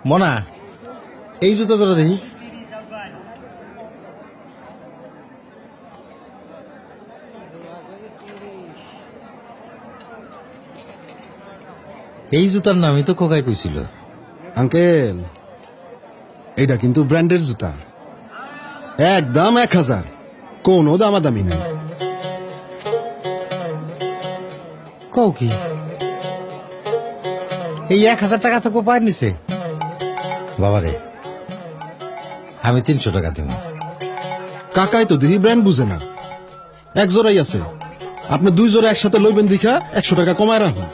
মনা, এই জুতা জোড়া দেখি। এই জুতার নামই তো খোকাই কইছিল। আঙ্কেল, এইটা কিন্তু ব্র্যান্ডের জুতা, একদম 1000, কোনো দামাদামি নাই। কও কি এই 1000 টাকা তো কোপায় নিছে? বাবারে, আমি 300 টাকা দেব। কাকাই তো দেখি ব্র্যান্ড বুঝে না, এক জোড়াই আছে, আপনি 2 জোড়া একসাথে লইবেন দেখা 100 টাকা কমায় রাখুন।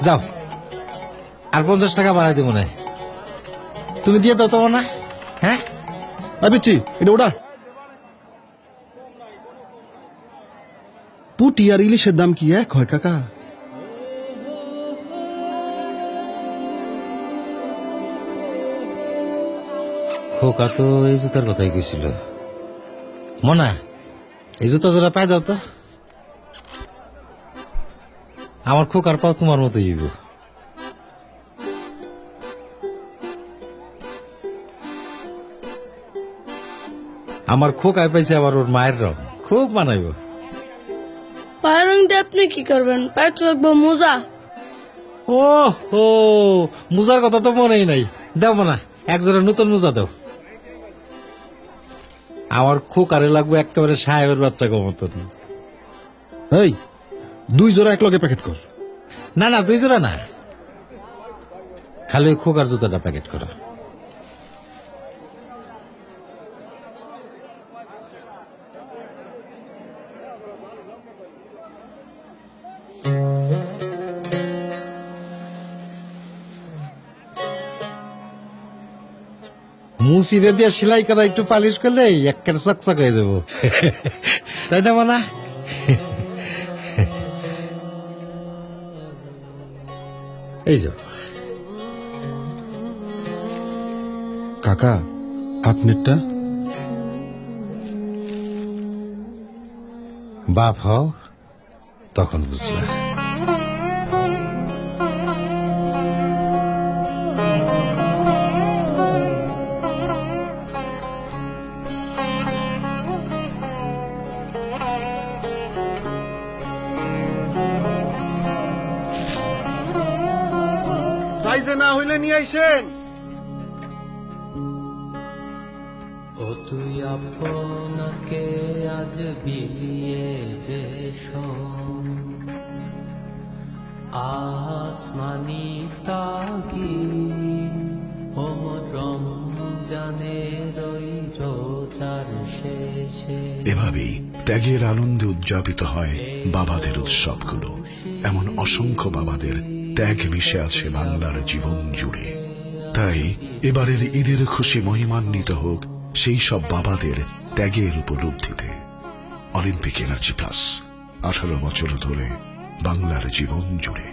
যাও, আর 50 টাকা বাড়াই দেবো না। তুমি দিয়ে দাও তোমার না? হ্যাঁ, পিচ্ছি, এটা ওটা। পুটি আর ইলিশের দাম কি এক হয় কাকা? খোকা তো এই জুতার কথাই কইছিল। মনা, এই জুতা জোড়া পাই দাও তো। আমার খোকার পাও তোমার মতো হইব। আমার খোকায় পাইছে আবার ওর মায়ের রং, খুব মানাইব। পায়ের রং দিয়ে আপনি কি করবেন? পায়ে তো লাগবো মোজা। ও ও, মুজার কথা তো মনেই নাই। দেব না, এক জোড়া নতুন মুজা দাও। আমার খোকারে লাগবে একেবারে সাহেবের বাচ্চা গো মতন। এই 2 জোড়া এক লগে প্যাকেট কর। না না, 2 জোড়া না, খালি ওই খোকার জুতাটা প্যাকেট করো। মুসিদে দিয়ে সেলাই করা একটু পালিশ করলে একের চকচক হয়ে যাবো, তাই না মানা? এই যাও কাকা, আপনারটা? বাপ হও তখন বুঝলা। সাইজে না হইলে নিয়ে আইসেন। ও তুই আপনাকে আজ বিলিয়ে দেশো, আসমানি তাগি রমজানের ওই রোজার শেষে। এভাবেই ত্যাগের আনন্দে উদযাপিত হয় বাবাদের উৎসবগুলো। এমন অসংখ্য বাবাদের ত্যাগ মিশে আছে বাংলার জীবন জুড়ে। তাই এবারের ঈদের খুশি মহিমান্বিত হোক সেই সব বাবাদের ত্যাগের উপলব্ধিতে। অলিম্পিক এনার্জি প্লাস, 18 বছর ধরে বাংলার জীবন জুড়ে।